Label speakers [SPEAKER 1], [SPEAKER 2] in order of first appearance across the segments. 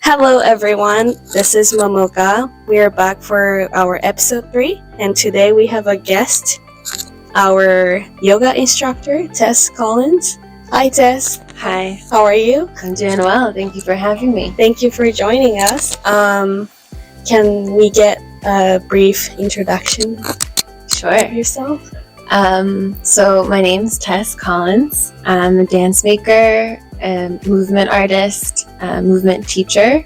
[SPEAKER 1] Hello, everyone. This is Momoka. We are back for our episode 3, and today we have a guest, our yoga instructor, Tess Collins. Hi, Tess.
[SPEAKER 2] Hi,
[SPEAKER 1] How are you?
[SPEAKER 2] I'm doing well. Thank you for having me.
[SPEAKER 1] Thank you for joining us. Can we get a brief introduction
[SPEAKER 2] Sure.
[SPEAKER 1] of yourself?
[SPEAKER 2] So my name's Tess Collins. I'm a dance maker, a movement artist, a movement teacher.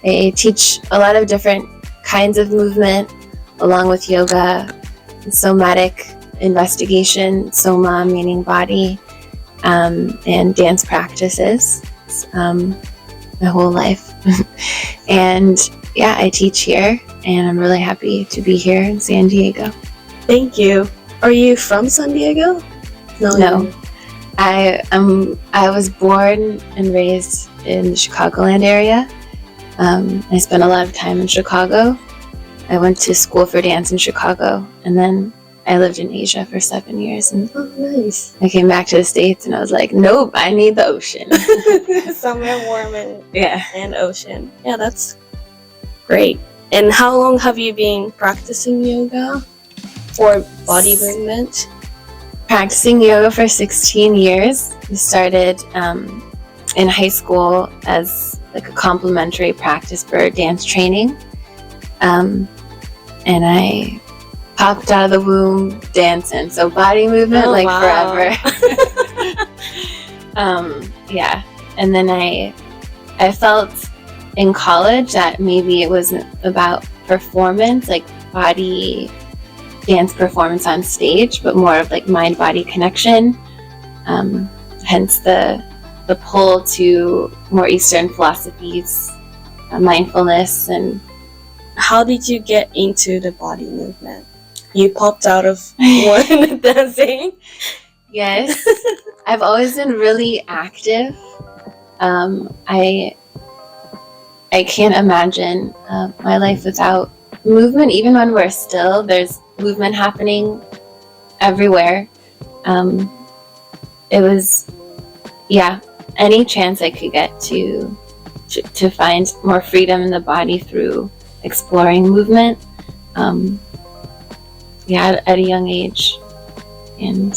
[SPEAKER 2] I teach a lot of different kinds of movement along with yoga, somatic investigation, soma meaning body, and dance practices my whole life. And yeah, I teach here and I'm really happy to be here in San Diego.
[SPEAKER 1] Thank you. Are you from San Diego?
[SPEAKER 2] No. I was born and raised in the Chicagoland area. I spent a lot of time in Chicago. I went to school for dance in Chicago, and then I lived in Asia for 7 years. And
[SPEAKER 1] Oh, nice.
[SPEAKER 2] I came back to the States, and I was like, nope, I need the ocean.
[SPEAKER 1] Somewhere warm and
[SPEAKER 2] Yeah.
[SPEAKER 1] ocean. Yeah, that's great. And how long have you been practicing yoga for body movement?
[SPEAKER 2] Practicing yoga for 16 years. We started in high school as like a complementary practice for dance training. And I popped out of the womb dancing. So body movement,
[SPEAKER 1] Oh, wow.
[SPEAKER 2] forever. Yeah. And then I felt in college that maybe it wasn't about performance, like body dance performance on stage, but more of like mind-body connection. Hence the pull to more Eastern philosophies, mindfulness. And
[SPEAKER 1] How did you get into the body movement? You popped out of one dancing?
[SPEAKER 2] yes, I've always been really active. I can't imagine my life without movement. Even when we're still, there's movement happening everywhere. It was, any chance I could get to find more freedom in the body through exploring movement. At a young age, and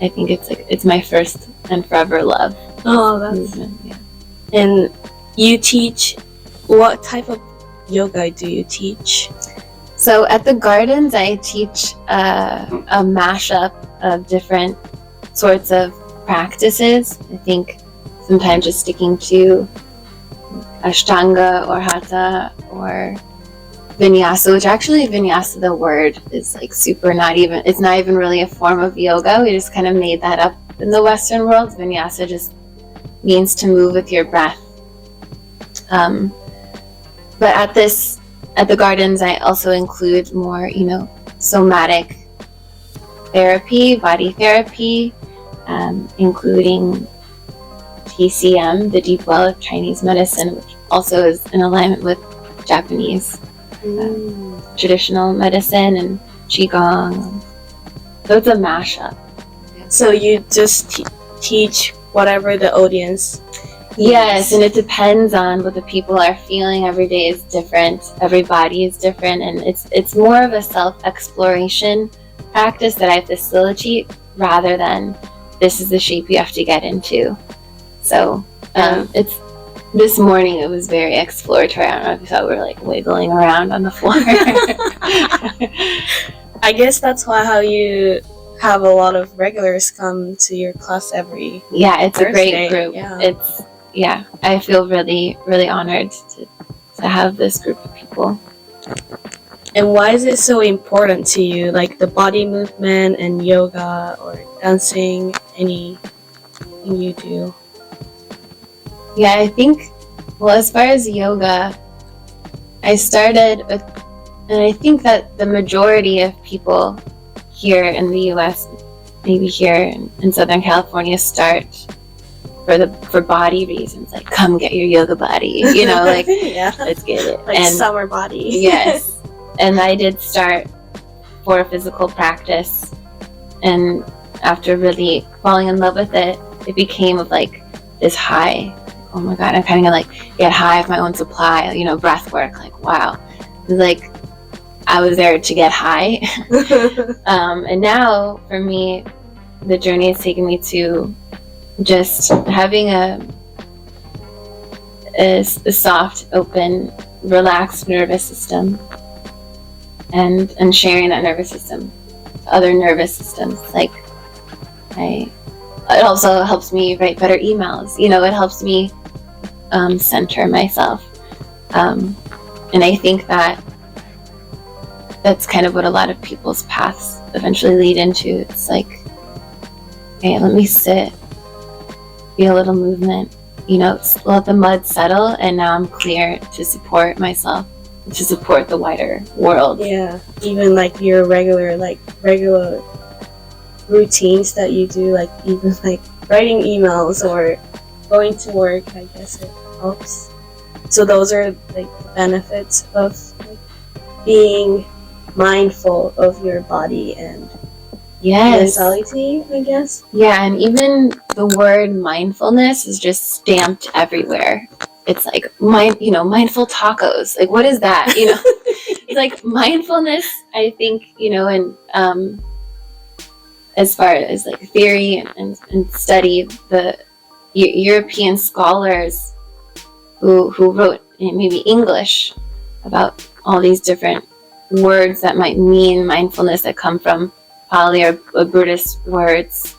[SPEAKER 2] I think it's my first and forever love.
[SPEAKER 1] Oh, that's...
[SPEAKER 2] Movement. Yeah.
[SPEAKER 1] And you teach... What type of yoga do you teach?
[SPEAKER 2] So at the Gardens, I teach a mashup of different sorts of practices. I think sometimes just sticking to Ashtanga or Hatha or Vinyasa, which actually Vinyasa, the word is like it's not even really a form of yoga. We just kind of made that up in the Western world. Vinyasa just means to move with your breath. But at the Gardens, I also include more, somatic therapy, body therapy, including TCM, the Deep Well of Chinese medicine, which also is in alignment with Japanese traditional medicine and Qigong. So it's a mashup.
[SPEAKER 1] So you just teach whatever the audience...
[SPEAKER 2] Yes, and it depends on what the people are feeling. Every day is different. Every body is different, and it's more of a self-exploration practice that I facilitate rather than this is the shape you have to get into. So it's this morning it was very exploratory. I don't know if you thought we were like wiggling around on the floor.
[SPEAKER 1] I guess that's how you have a lot of regulars come to your class every...
[SPEAKER 2] Yeah, it's
[SPEAKER 1] Thursday.
[SPEAKER 2] a great group.
[SPEAKER 1] Yeah.
[SPEAKER 2] I feel really, really honored to have this group of people.
[SPEAKER 1] And why is it so important to you, like the body movement and yoga or dancing, anything you do?
[SPEAKER 2] Yeah, I think, well, as far as yoga, I started with, and I think that the majority of people here in the US, maybe here in Southern California, start for body reasons, like come get your yoga body, like
[SPEAKER 1] Yeah.
[SPEAKER 2] let's get it.
[SPEAKER 1] Like
[SPEAKER 2] And
[SPEAKER 1] summer body.
[SPEAKER 2] yes, and I did start for physical practice, and after really falling in love with it, it became like this high. oh my God, I'm kind of gonna like get high of my own supply, you know, breath work. Like, wow. It's like, I was there to get high. And now for me, the journey has taken me to just having a soft, open, relaxed nervous system, and sharing that nervous system to other nervous systems. Like, it also helps me write better emails. You know, it helps me center myself. And I think that's kind of what a lot of people's paths eventually lead into. It's like, okay, let me sit, feel a little movement, you know, let the mud settle, and now I'm clear to support myself, to support the wider world.
[SPEAKER 1] Yeah, even like your regular routines that you do, like even like writing emails or going to work, I guess it helps. So those are like the benefits of like being mindful of your body and mentality, I guess.
[SPEAKER 2] Yeah, and even the word mindfulness is just stamped everywhere. It's like mindful tacos. Like, what is that? You know, it's like mindfulness. I think, you know, and as far as like theory and study, the European scholars who wrote in maybe English about all these different words that might mean mindfulness that come from Pali or Buddhist words.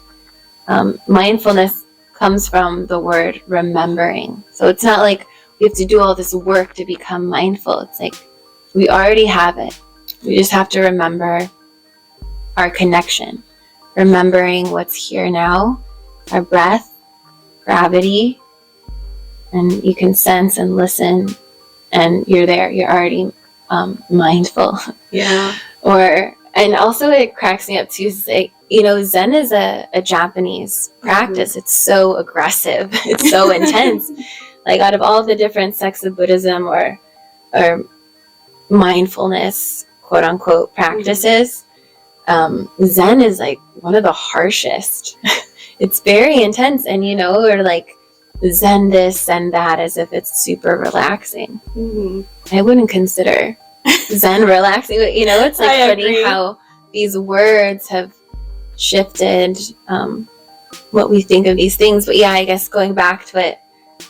[SPEAKER 2] Mindfulness comes from the word remembering. So it's not like we have to do all this work to become mindful. It's like we already have it. We just have to remember our connection, remembering what's here now, our breath, gravity, and you can sense and listen, and you're there. You're already mindful.
[SPEAKER 1] Yeah.
[SPEAKER 2] And also it cracks me up too, is like, you know, Zen is a Japanese practice. It's so aggressive. It's so intense. Like, out of all the different sects of Buddhism or mindfulness, quote unquote, practices, Zen is like one of the harshest. It's very intense, and you know, or like Zen this, Zen that, as if it's super relaxing. I wouldn't consider Zen relaxing, but you know, it's like funny how these words have shifted what we think of these things. But yeah, I guess going back to it,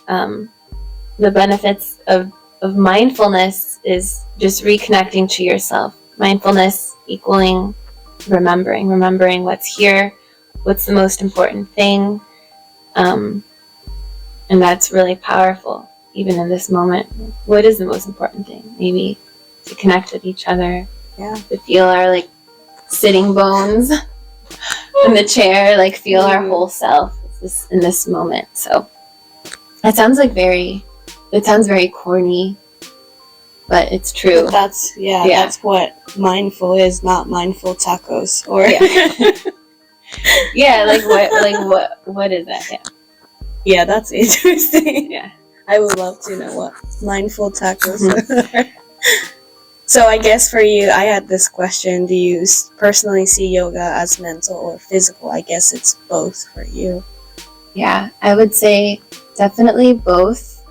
[SPEAKER 2] the benefits of mindfulness is just reconnecting to yourself. Mindfulness equaling remembering what's here, what's the most important thing, and that's really powerful even in this moment. What is the most important thing? Maybe to connect with each other, to feel our like sitting bones in the chair, like feel our whole self in this moment. So it sounds very corny, but it's true.
[SPEAKER 1] But that's what mindful is, not mindful tacos or
[SPEAKER 2] what is that?
[SPEAKER 1] Yeah, that's interesting.
[SPEAKER 2] Yeah,
[SPEAKER 1] I would love to know what mindful tacos are. So I guess for you, I had this question: do you personally see yoga as mental or physical? I guess it's both for you.
[SPEAKER 2] Yeah, I would say definitely both.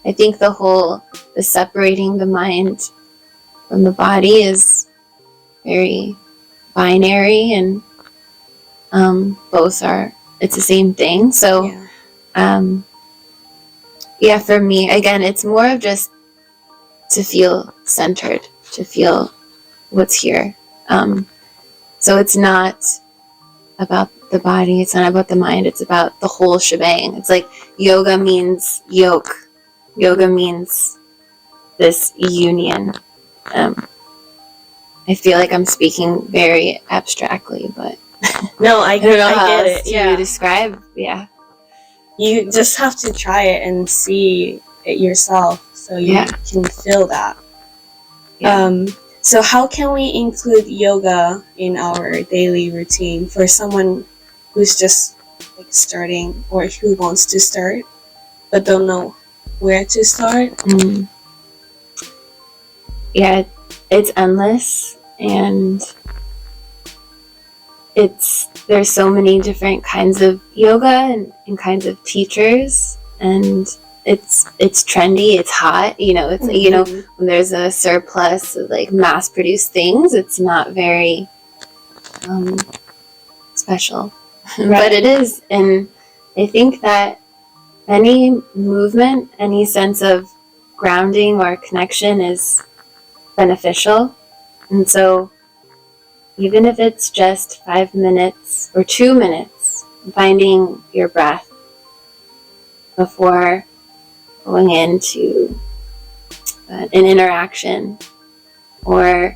[SPEAKER 2] I think the separating the mind from the body is very binary, and both it's the same thing. So for me, again, it's more of just to feel centered, to feel what's here. So it's not about the body, it's not about the mind, it's about the whole shebang. It's like yoga means yoke. Yoga means this union. I feel like I'm speaking very abstractly, but
[SPEAKER 1] no, I
[SPEAKER 2] don't know how
[SPEAKER 1] get
[SPEAKER 2] else
[SPEAKER 1] it.
[SPEAKER 2] to describe. Yeah,
[SPEAKER 1] you just have to try it and see it yourself, so you can feel that. So how can we include yoga in our daily routine for someone who's just like starting, or who wants to start but don't know where to start?
[SPEAKER 2] Yeah, it's endless, and there's so many different kinds of yoga and kinds of teachers, and it's trendy, it's hot, it's when there's a surplus of like mass produced things, it's not very special.
[SPEAKER 1] Right.
[SPEAKER 2] But it is. And I think that any movement, any sense of grounding or connection is beneficial. And so even if it's just 5 minutes or 2 minutes, finding your breath before going into an interaction, or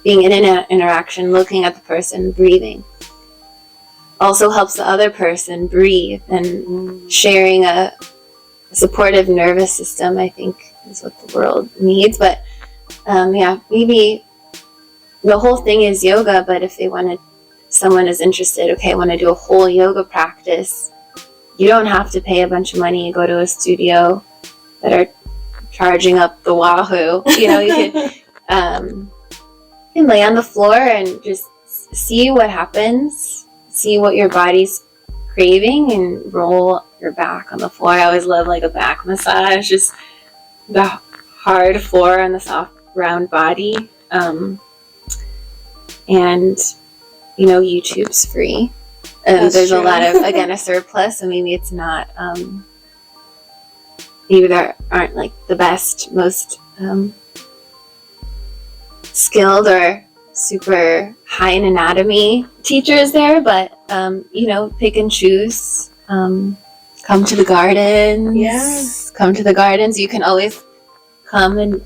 [SPEAKER 2] being in an interaction, looking at the person, breathing, also helps the other person breathe, and sharing a supportive nervous system, I think, is what the world needs. But maybe the whole thing is yoga, but if someone is interested, okay, I want to do a whole yoga practice, you don't have to pay a bunch of money and go to a studio that are charging up the wahoo. You can lay on the floor and just see what happens, see what your body's craving, and roll your back on the floor. I always love like a back massage, just the hard floor on the soft round body. And YouTube's free. There's true. A lot of, again, a surplus, so maybe it's not, maybe there aren't like the best, most skilled or super high in anatomy teachers there, but pick and choose. Come to the gardens.
[SPEAKER 1] Yeah.
[SPEAKER 2] Come to the gardens. You can always come and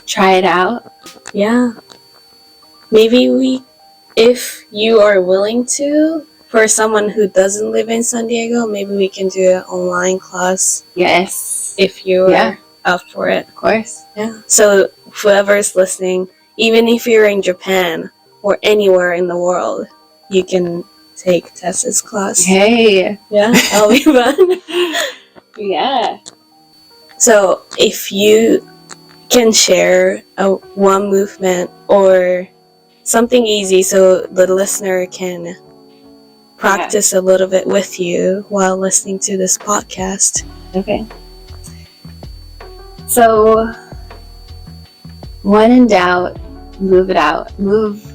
[SPEAKER 2] try it out.
[SPEAKER 1] Yeah. Maybe if you are willing to, for someone who doesn't live in San Diego, maybe we can do an online class.
[SPEAKER 2] Yes.
[SPEAKER 1] If you are up for it.
[SPEAKER 2] Of course.
[SPEAKER 1] Yeah. So whoever's listening, even if you're in Japan or anywhere in the world, you can take Tessa's class.
[SPEAKER 2] Hey.
[SPEAKER 1] Yeah, that'll be fun.
[SPEAKER 2] Yeah.
[SPEAKER 1] So if you can share one movement or something easy so the listener can practice a little bit with you while listening to this podcast.
[SPEAKER 2] Okay. So, when in doubt, move it out. Move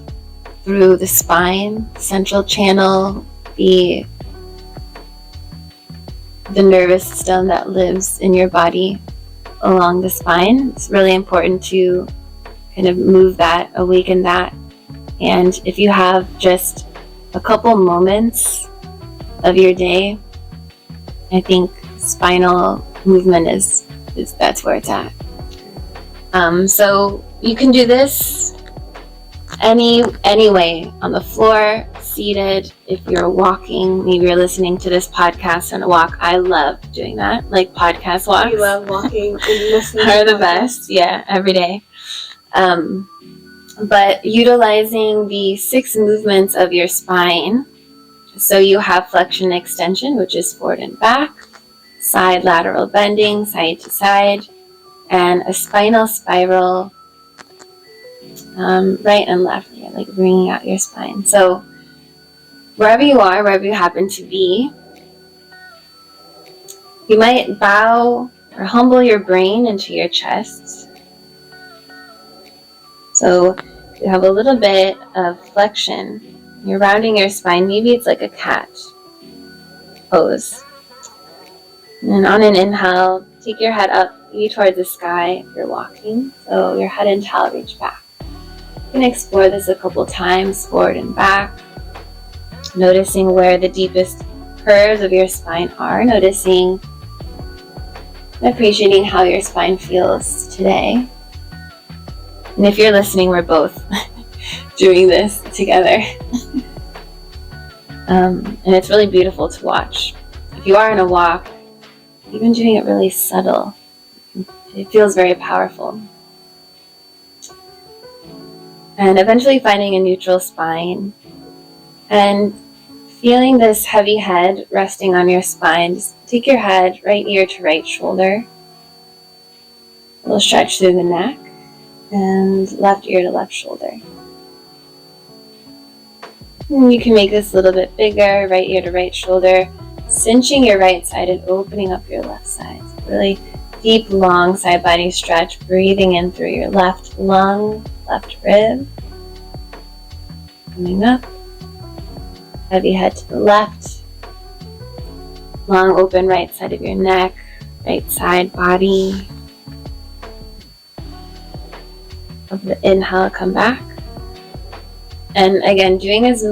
[SPEAKER 2] through the spine, central channel, the nervous system that lives in your body along the spine. It's really important to kind of move that, awaken that. And if you have just a couple moments of your day, I think spinal movement is that's where it's at. So you can do this any way, on the floor, seated, if you're walking, maybe you're listening to this podcast on a walk. I love doing that, like podcast walks.
[SPEAKER 1] You love walking and listening.
[SPEAKER 2] Are the best, every day. But utilizing the 6 movements of your spine. So you have flexion extension, which is forward and back, side lateral bending, side to side, and a spinal spiral, right and left, like bringing out your spine. So wherever you are, wherever you happen to be, you might bow or humble your brain into your chest. So you have a little bit of flexion. You're rounding your spine. Maybe it's like a cat pose. And then on an inhale, take your head up, maybe towards the sky if you're walking. So your head and tail reach back. You can explore this a couple times, forward and back. Noticing where the deepest curves of your spine are. Noticing and appreciating how your spine feels today. And if you're listening, we're both doing this together. And it's really beautiful to watch. If you are in a walk, even doing it really subtle, it feels very powerful. And eventually finding a neutral spine and feeling this heavy head resting on your spine. Just take your head right ear to right shoulder. A little stretch through the neck. And left ear to left shoulder. And you can make this a little bit bigger, right ear to right shoulder, cinching your right side and opening up your left side. really deep, long side body stretch, breathing in through your left lung, left rib. Coming up. Heavy head to the left. Long open right side of your neck, right side body. Of the inhale, come back. And again, doing as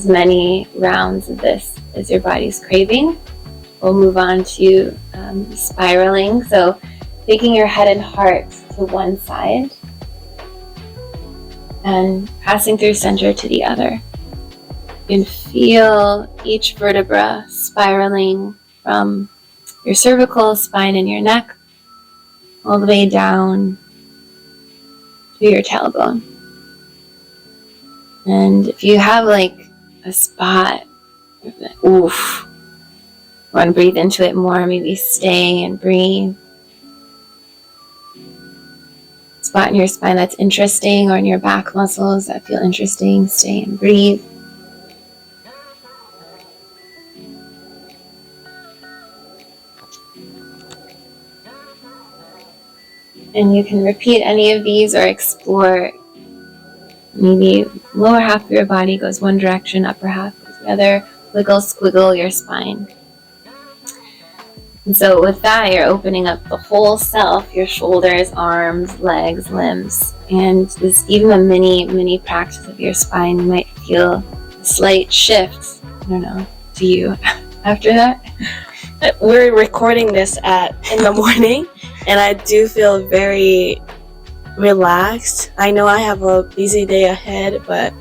[SPEAKER 2] many rounds of this as your body's craving. We'll move on to spiraling. So taking your head and heart to one side and passing through center to the other. You can feel each vertebra spiraling from your cervical spine and your neck all the way down to your tailbone. And if you have like a spot, oof, want to breathe into it more, maybe stay and breathe. Spot in your spine that's interesting, or in your back muscles that feel interesting, stay and breathe. And you can repeat any of these or explore. Maybe lower half of your body goes one direction, upper half goes the other. Wiggle, squiggle your spine. And so with that, you're opening up the whole self, your shoulders, arms, legs, limbs. And this, even a mini practice of your spine, you might feel a slight shift, I don't know, to you after that.
[SPEAKER 1] We're recording this in the morning, and I do feel very relaxed. I know I have a busy day ahead, but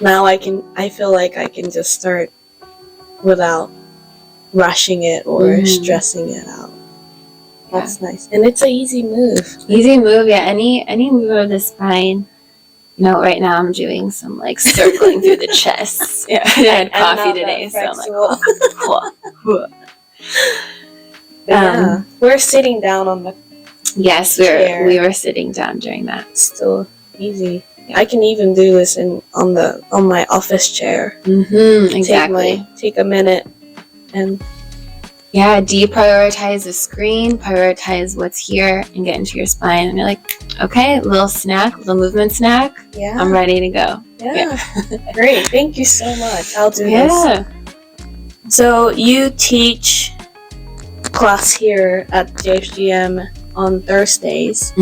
[SPEAKER 1] now I feel like I can just start without rushing it or stressing it out. That's nice. And it's an easy move.
[SPEAKER 2] Easy move, yeah. Any move of the spine. You know, right now I'm doing some like circling through the chest. Yeah, I had coffee today, so I'm like, cool.
[SPEAKER 1] Yeah, we're sitting down on the
[SPEAKER 2] yes,
[SPEAKER 1] chair.
[SPEAKER 2] we were sitting down during that.
[SPEAKER 1] It's still easy. Yeah. I can even do this on my office chair.
[SPEAKER 2] Exactly.
[SPEAKER 1] Take a minute and
[SPEAKER 2] deprioritize the screen, prioritize what's here, and get into your spine. And you're like, okay, little movement snack.
[SPEAKER 1] Yeah,
[SPEAKER 2] I'm ready to go.
[SPEAKER 1] Yeah. Great. Thank you so much. I'll do this. So you teach class here at JFGM on Thursdays,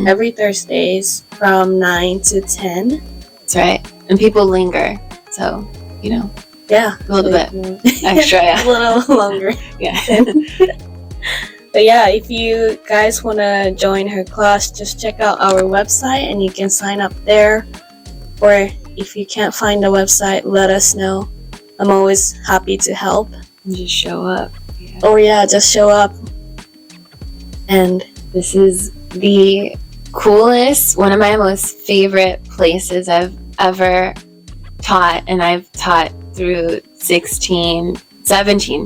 [SPEAKER 1] every Thursdays from 9 to 10.
[SPEAKER 2] That's right. And people linger, so,
[SPEAKER 1] yeah,
[SPEAKER 2] a little bit extra,
[SPEAKER 1] a little longer.
[SPEAKER 2] Yeah.
[SPEAKER 1] But yeah, if you guys want to join her class, just check out our website and you can sign up there. Or if you can't find the website, let us know. I'm always happy to help.
[SPEAKER 2] And just show up. Yeah.
[SPEAKER 1] Oh yeah, just show up. And
[SPEAKER 2] this is the coolest, one of my most favorite places I've ever taught, and I've taught through 17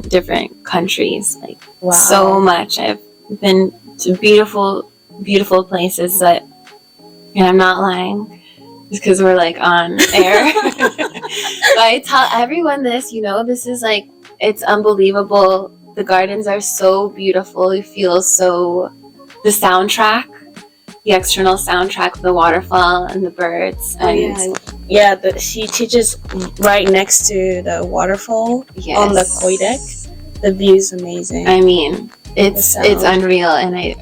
[SPEAKER 2] different countries. Like,
[SPEAKER 1] wow.
[SPEAKER 2] So much. I've been to beautiful, beautiful places that, and I'm not lying, just because we're like on air. But I tell everyone this, this is like, it's unbelievable. The gardens are so beautiful. You feel the soundtrack, the external soundtrack of the waterfall and the birds. And
[SPEAKER 1] she teaches right next to the waterfall on the koi deck. The view is amazing.
[SPEAKER 2] I mean, it's unreal. And I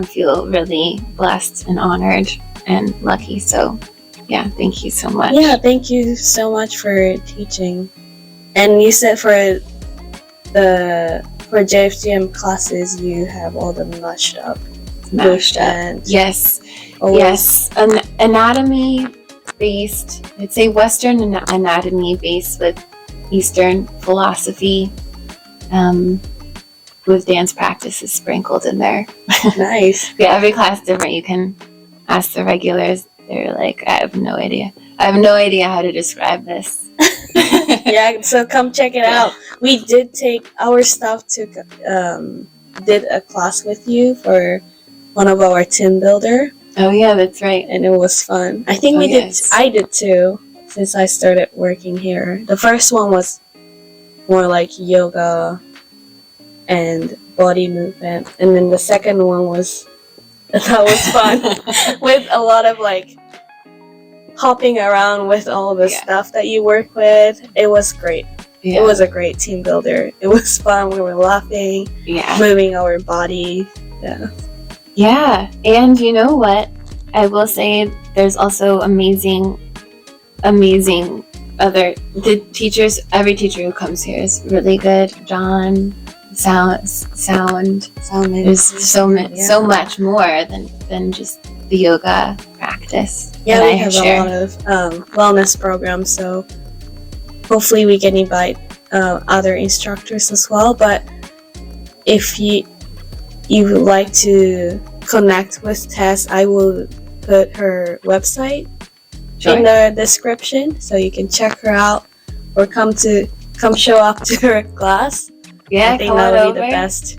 [SPEAKER 2] feel really blessed and honored and lucky. So yeah, thank you so much.
[SPEAKER 1] Yeah, thank you so much for teaching. And you said for JFGM classes, you have all the mashed up. Yes. Anatomy
[SPEAKER 2] Based, I'd say Western anatomy based with Eastern philosophy, with dance practices sprinkled in there.
[SPEAKER 1] Nice.
[SPEAKER 2] Yeah, every class different. You can ask the regulars. They're like, I have no idea how to describe this.
[SPEAKER 1] Yeah, so come check it out. We did take our staff did a class with you for one of our team builder.
[SPEAKER 2] Oh yeah, that's right.
[SPEAKER 1] And it was fun. I think I did too, since I started working here. The first one was more like yoga and body movement. And then the second one was that was fun with a lot of like hopping around with all the stuff that you work with. It was great.
[SPEAKER 2] Yeah.
[SPEAKER 1] It was a great team builder. It was fun. We were laughing, moving our body.
[SPEAKER 2] Yeah. And you know what? I will say there's also amazing other the teachers. Every teacher who comes here is really good. John, sound. There's so much more than just the yoga practice.
[SPEAKER 1] Yeah, we have a lot of wellness programs, so hopefully we can invite other instructors as well. But if you would like to connect with Tess, I will put her website in the description, so you can check her out or come show up to her class.
[SPEAKER 2] Yeah,
[SPEAKER 1] I think that would be the best.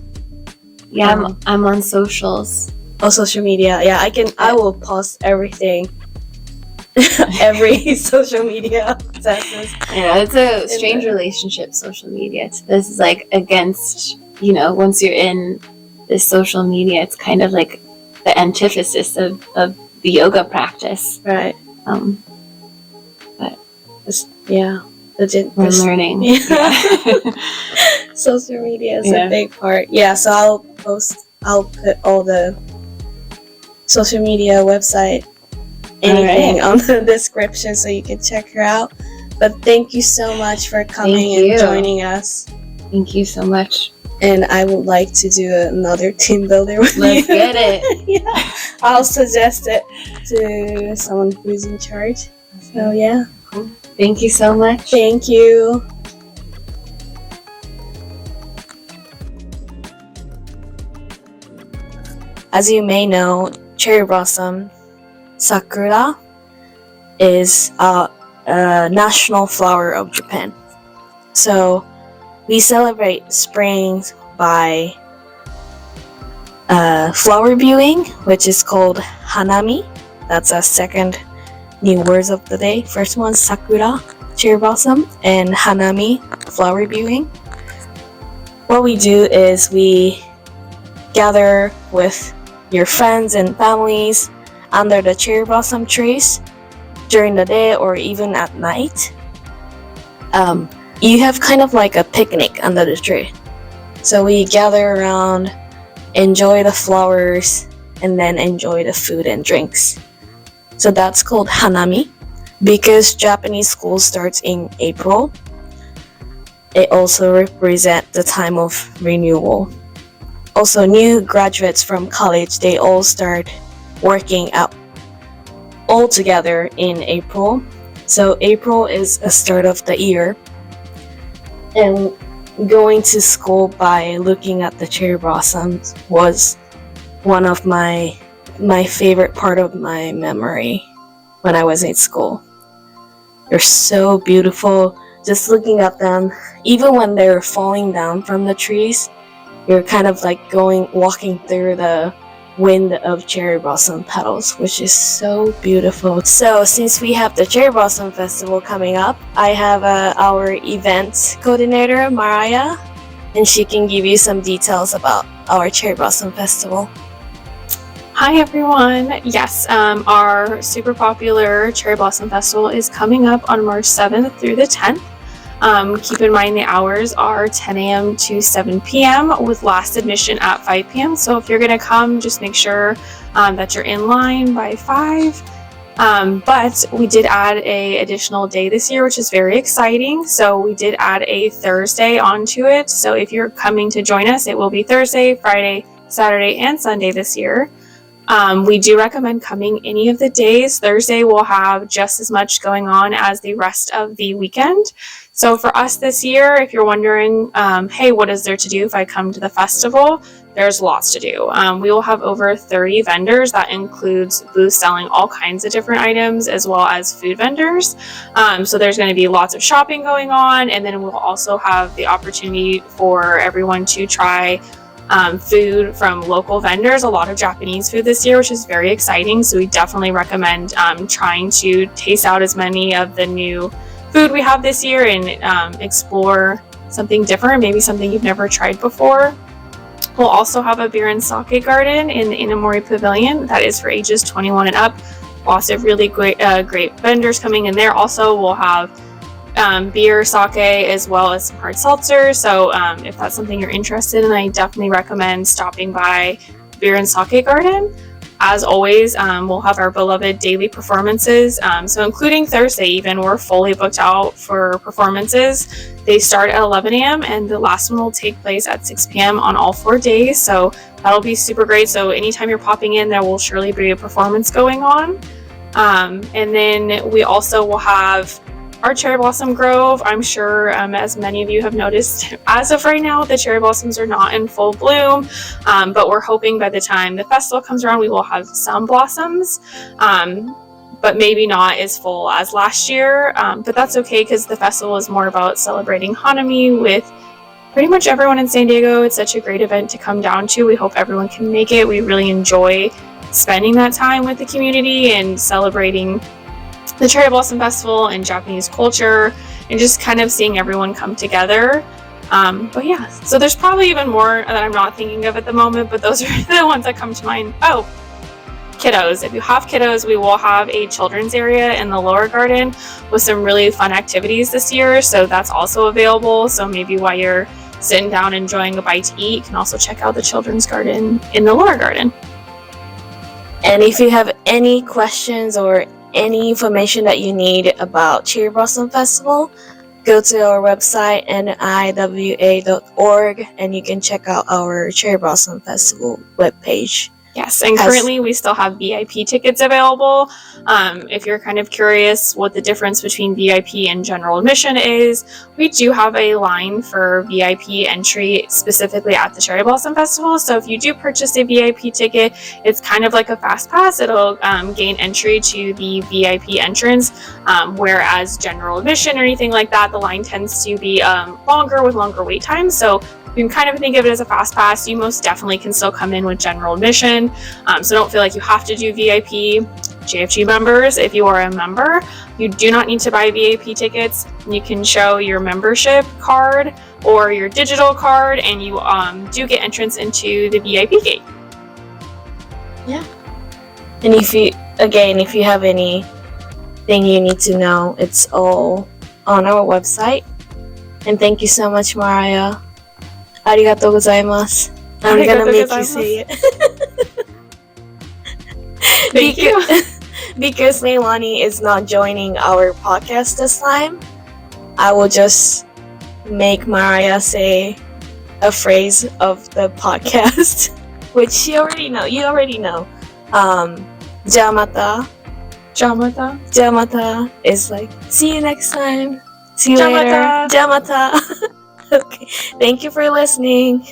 [SPEAKER 2] Yeah, I'm on socials.
[SPEAKER 1] Oh, social media. Yeah, I will post everything. Every social media accesses.
[SPEAKER 2] Yeah, it's a strange relationship, social media. This is like against, once you're in this social media, it's kind of like the antithesis of the yoga practice.
[SPEAKER 1] Right.
[SPEAKER 2] But
[SPEAKER 1] we're
[SPEAKER 2] learning.
[SPEAKER 1] Yeah. Social media is a big part. Yeah, so I'll put all the social media website, anything on the description, so you can check her out. But thank you so much for coming and joining us.
[SPEAKER 2] Thank you so much.
[SPEAKER 1] And I would like to do another team builder with you.
[SPEAKER 2] Let's get it.
[SPEAKER 1] Yeah, I'll suggest it to someone who's in charge. So yeah.
[SPEAKER 2] Thank you so much.
[SPEAKER 1] Thank you. As you may know, cherry blossom sakura is a national flower of Japan. So we celebrate spring by flower viewing, which is called hanami. That's a second new words of the day. First one, sakura, cherry blossom, and hanami, flower viewing. What we do is we gather with your friends and families under the cherry blossom trees during the day or even at night. You have kind of like a picnic under the tree. So we gather around, enjoy the flowers, and then enjoy the food and drinks. So that's called hanami. Because Japanese school starts in April, it also represents the time of renewal. Also, new graduates from college, they all start working out all together in April. So April is a start of the year. And going to school by looking at the cherry blossoms was one of my favorite part of my memory when I was in school. They're so beautiful. Just looking at them, even when they're falling down from the trees, you're kind of like walking through the wind of cherry blossom petals, which is so beautiful. So since we have the Cherry Blossom Festival coming up, I have our event coordinator, Mariah, and she can give you some details about our Cherry Blossom Festival.
[SPEAKER 3] Hi everyone. Yes, our super popular Cherry Blossom Festival is coming up on March 7th through the 10th. Keep in mind the hours are 10 a.m. to 7 p.m. with last admission at 5 p.m. So if you're going to come, just make sure that you're in line by 5. But we did add an additional day this year, which is very exciting. So we did add a Thursday onto it. So if you're coming to join us, it will be Thursday, Friday, Saturday, and Sunday this year. We do recommend coming any of the days. Thursday will have just as much going on as the rest of the weekend. So for us this year, if you're wondering, hey, what is there to do if I come to the festival? There's lots to do. We will have over 30 vendors. That includes booths selling all kinds of different items as well as food vendors. So there's going to be lots of shopping going on. And then we'll also have the opportunity for everyone to try food from local vendors, a lot of Japanese food this year, which is very exciting. So we definitely recommend trying to taste out as many of the new food we have this year and explore something different, maybe something you've never tried before. We'll also have a beer and sake garden in the Inamori Pavilion. That is for ages 21 and up. Lots of really great vendors coming in there. Also, we'll have beer, sake, as well as some hard seltzer. So if that's something you're interested in, I definitely recommend stopping by Beer and Sake Garden. As always, we'll have our beloved daily performances. So including Thursday even, we're fully booked out for performances. They start at 11 a.m. and the last one will take place at 6 p.m. on all 4 days. So that'll be super great. So anytime you're popping in, there will surely be a performance going on. And then we also will have our Cherry Blossom Grove. I'm sure, as many of you have noticed, as of right now, the cherry blossoms are not in full bloom, but we're hoping by the time the festival comes around, we will have some blossoms, but maybe not as full as last year. But that's okay, because the festival is more about celebrating Hanami with pretty much everyone in San Diego. It's such a great event to come down to. We hope everyone can make it. We really enjoy spending that time with the community and celebrating the Cherry Blossom Festival and Japanese culture, and just kind of seeing everyone come together. But yeah, so there's probably even more that I'm not thinking of at the moment, but those are the ones that come to mind. Oh, kiddos. If you have kiddos, we will have a children's area in the lower garden with some really fun activities this year, so that's also available. So maybe while you're sitting down enjoying a bite to eat, you can also check out the children's garden in the lower garden.
[SPEAKER 1] And if you have any questions or any information that you need about Cherry Blossom Festival, go to our website niwa.org and you can check out our Cherry Blossom Festival webpage.
[SPEAKER 3] Yes, and currently we still have VIP tickets available. If you're kind of curious what the difference between VIP and general admission is, we do have a line for VIP entry specifically at the Cherry Blossom Festival. So if you do purchase a VIP ticket, it's kind of like a fast pass. It'll gain entry to the VIP entrance, whereas general admission or anything like that, the line tends to be longer with longer wait times. So you can kind of think of it as a fast pass. You most definitely can still come in with general admission. So don't feel like you have to do VIP. JFG members, if you are a member, you do not need to buy VIP tickets. You can show your membership card or your digital card, and you do get entrance into the VIP gate.
[SPEAKER 1] Yeah. And if you have anything you need to know, it's all on our website. And thank you so much, Mariah. Arigatou gozaimasu. I'm gonna make you say it.
[SPEAKER 3] Thank you.
[SPEAKER 1] Because Leilani is not joining our podcast this time, I will just make Mariah say a phrase of the podcast, which you already know. Jamata. Jamata is like, see you next time. See you later. Jamata. Okay. Thank you for listening.